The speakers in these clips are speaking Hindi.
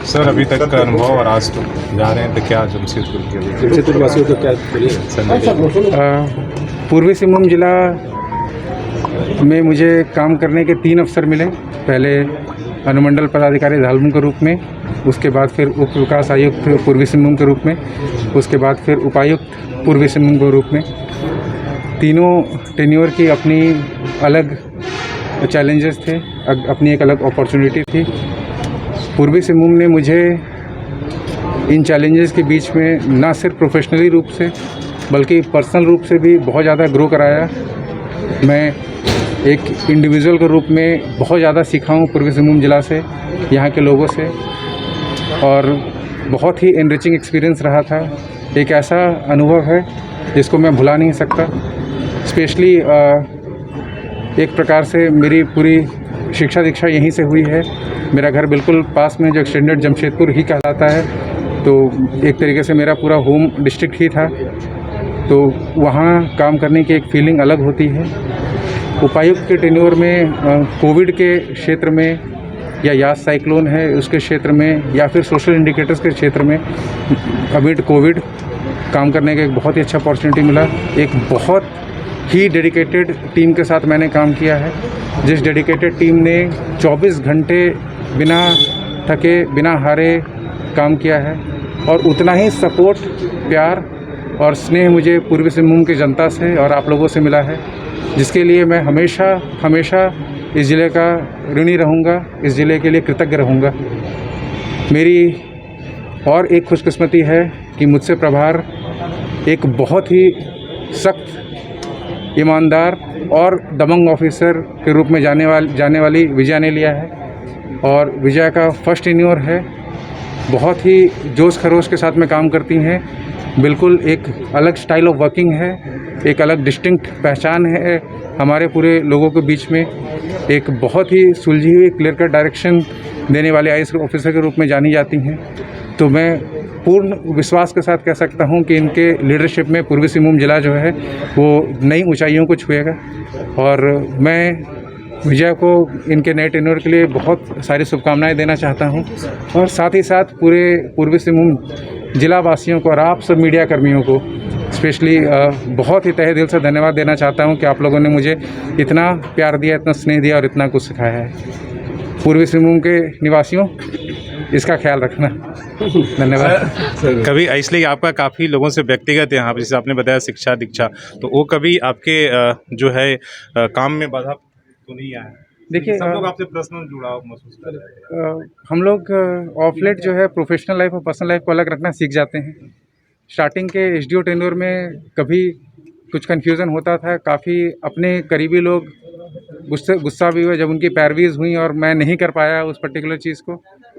सर अभी तक का अनुभव और आज तो जा रहे हैं तो क्या जमशेदपुर के लिए जमशेदपुर वासियों को क्या बोलिए? पूर्वी सिंहभूम जिला में मुझे काम करने के 3 अवसर मिले। पहले अनुमंडल पदाधिकारी झालमुंग के रूप में, उसके बाद फिर उप विकास आयुक्त पूर्वी सिंहभूम के रूप में, उसके बाद फिर उपायुक्त पूर्वी सिंहभूम के रूप में। तीनों टेन्योर की अपनी अलग चैलेंजेस थे, अपनी एक अलग अपॉर्चुनिटी थी। पूर्वी सिंहभूम ने मुझे इन चैलेंजेस के बीच में ना सिर्फ प्रोफेशनली रूप से बल्कि पर्सनल रूप से भी बहुत ज़्यादा ग्रो कराया। मैं एक इंडिविजुअल के रूप में बहुत ज़्यादा सीखा हूँ पूर्वी सिंहभूम ज़िला से, यहाँ के लोगों से, और बहुत ही एनरिचिंग एक्सपीरियंस रहा था। एक ऐसा अनुभव है जिसको मैं भुला नहीं सकता। स्पेशली एक प्रकार से मेरी पूरी शिक्षा दीक्षा यहीं से हुई है। मेरा घर बिल्कुल पास में जो एक्सटेंडेड जमशेदपुर ही कहलाता है, तो एक तरीके से मेरा पूरा होम डिस्ट्रिक्ट ही था। तो वहाँ काम करने की एक फीलिंग अलग होती है। उपायुक्त के टेन्योर में कोविड के क्षेत्र में या यास साइक्लोन है उसके क्षेत्र में या फिर सोशल इंडिकेटर्स के क्षेत्र में अमिड कोविड काम करने का एक बहुत ही अच्छा अपॉर्चुनिटी मिला। एक बहुत ही डेडिकेटेड टीम के साथ मैंने काम किया है, जिस डेडिकेटेड टीम ने 24 घंटे बिना थके बिना हारे काम किया है, और उतना ही सपोर्ट, प्यार और स्नेह मुझे पूर्वी सिंहभूम की जनता से और आप लोगों से मिला है, जिसके लिए मैं हमेशा हमेशा इस ज़िले का ऋणी रहूँगा, इस ज़िले के लिए कृतज्ञ रहूँगा। मेरी और एक खुशकिस्मती है कि मुझसे प्रभार एक बहुत ही सख्त, ईमानदार और दबंग ऑफिसर के रूप में जाने वाली विजया ने लिया है, और विजया का फर्स्ट टेन्योर है। बहुत ही जोश खरोश के साथ में काम करती हैं। बिल्कुल एक अलग स्टाइल ऑफ वर्किंग है, एक अलग डिस्टिंक्ट पहचान है हमारे पूरे लोगों के बीच में। एक बहुत ही सुलझी हुई क्लियर कट डायरेक्शन देने वाले आईएएस ऑफिसर के रूप में जानी जाती हैं। तो मैं पूर्ण विश्वास के साथ कह सकता हूं कि इनके लीडरशिप में पूर्वी सिंहभूम जिला जो है वो नई ऊंचाइयों को छुएगा, और मैं विजय को इनके नए टेन्योर के लिए बहुत सारी शुभकामनाएं देना चाहता हूं, और साथ ही साथ पूरे पूर्वी सिंहभूम जिला वासियों को और आप सब मीडिया कर्मियों को स्पेशली बहुत ही तहे दिल से धन्यवाद देना चाहता हूं कि आप लोगों ने मुझे इतना प्यार दिया, इतना स्नेह दिया और इतना कुछ सिखाया है। पूर्वी सिंहभूम के निवासियों, इसका ख्याल रखना। धन्यवाद। कभी इसलिए आपका काफ़ी लोगों से व्यक्तिगत यहाँ पर, जैसे आपने बताया शिक्षा दीक्षा, तो वो कभी आपके जो है काम में बाधा तो नहीं आया? देखिए, सब लोग आपसे पर्सनल जुड़ाव महसूस कर रहे हैं। हम लोग ऑफ लेट जो है प्रोफेशनल लाइफ और पर्सनल लाइफ को अलग रखना सीख जाते हैं। स्टार्टिंग के एसडीओ टेन्योर में कभी कुछ कन्फ्यूज़न होता था। काफ़ी अपने करीबी लोग गुस्सा भी हुए जब उनकी पैरवीज़ हुई और मैं नहीं कर पाया उस पर्टिकुलर चीज़ को।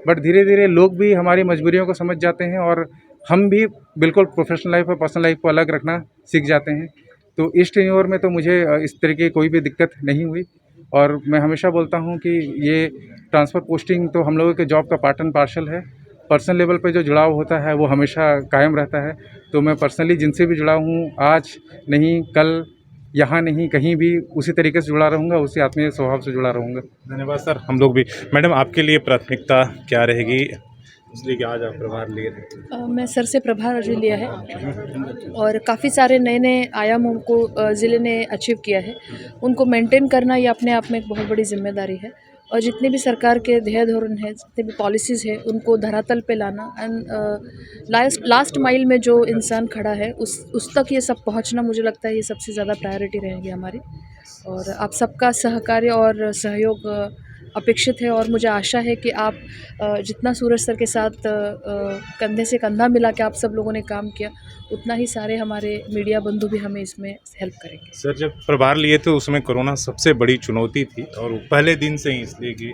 बट धीरे धीरे लोग भी हमारी मजबूरियों को समझ जाते हैं, और हम भी बिल्कुल प्रोफेशनल लाइफ और पर्सनल लाइफ को अलग रखना सीख जाते हैं। तो इस टेन्योर में तो मुझे इस तरीके की कोई भी दिक्कत नहीं हुई, और मैं हमेशा बोलता हूँ कि ये ट्रांसफ़र पोस्टिंग तो हम लोगों के जॉब का पार्ट एंड पार्सल है। पर्सनल लेवल पे जो जुड़ाव होता है वो हमेशा कायम रहता है। तो मैं पर्सनली जिनसे भी जुड़ा हूँ, आज नहीं, कल, यहाँ नहीं, कहीं भी उसी तरीके से जुड़ा रहूँगा, उसी आत्मीय स्वभाव से जुड़ा रहूँगा। धन्यवाद सर। हम लोग भी, मैडम आपके लिए प्राथमिकता क्या रहेगी, इसलिए कि आज आप प्रभार लिए थे? मैं सर से प्रभार अर्जुन लिया है, और काफ़ी सारे नए नए आयामों को ज़िले ने अचीव किया है। उनको मेंटेन करना ये अपने आप में एक बहुत बड़ी जिम्मेदारी है, और जितने भी सरकार के ध्येय धोरण है, जितने भी पॉलिसीज़ है, उनको धरातल पे लाना एंड लास्ट माइल में जो इंसान खड़ा है उस तक ये सब पहुंचना, मुझे लगता है ये सबसे ज़्यादा प्रायोरिटी रहेगी हमारी। और आप सबका सहकार्य और सहयोग अपेक्षित है, और मुझे आशा है कि आप जितना सूरज सर के साथ कंधे से कंधा मिला के आप सब लोगों ने काम किया, उतना ही सारे हमारे मीडिया बंधु भी हमें इसमें हेल्प करेंगे। सर जब प्रभार लिए थे उसमें कोरोना सबसे बड़ी चुनौती थी, और पहले दिन से ही, इसलिए कि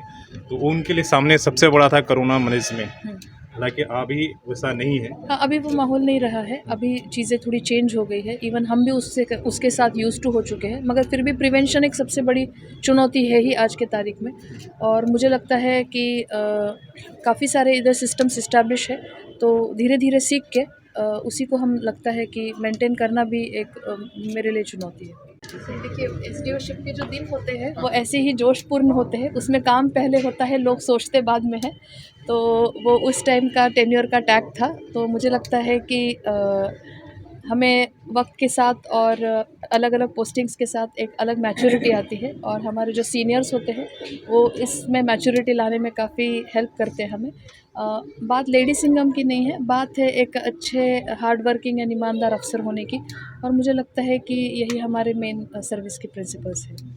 तो उनके लिए सामने सबसे बड़ा था कोरोना मैनेजमेंट। हालांकि अभी वैसा नहीं है। हाँ, अभी वो माहौल नहीं रहा है, अभी चीज़ें थोड़ी चेंज हो गई है। इवन हम भी उसके साथ यूज़ टू हो चुके हैं, मगर फिर भी प्रिवेंशन एक सबसे बड़ी चुनौती है ही आज के तारीख में। और मुझे लगता है कि काफ़ी सारे इधर सिस्टम्स इस्टेब्लिश है, तो धीरे धीरे सीख के उसी को हम लगता है कि मेंटेन करना भी एक मेरे लिए चुनौती है। देखिए एसडीओशिप के जो दिन होते हैं वो ऐसे ही जोशपूर्ण होते हैं, उसमें काम पहले होता है, लोग सोचते बाद में है। तो वो उस टाइम का टेन्योर का टैग था, तो मुझे लगता है कि हमें वक्त के साथ और अलग अलग पोस्टिंग्स के साथ एक अलग मैच्योरिटी आती है, और हमारे जो सीनियर्स होते हैं वो इसमें मैच्योरिटी लाने में काफ़ी हेल्प करते हैं हमें। बात लेडी सिंघम की नहीं है, बात है एक अच्छे हार्ड वर्किंग एंड ईमानदार अफसर होने की, और मुझे लगता है कि यही हमारे मेन सर्विस के प्रिंसिपल्स हैं।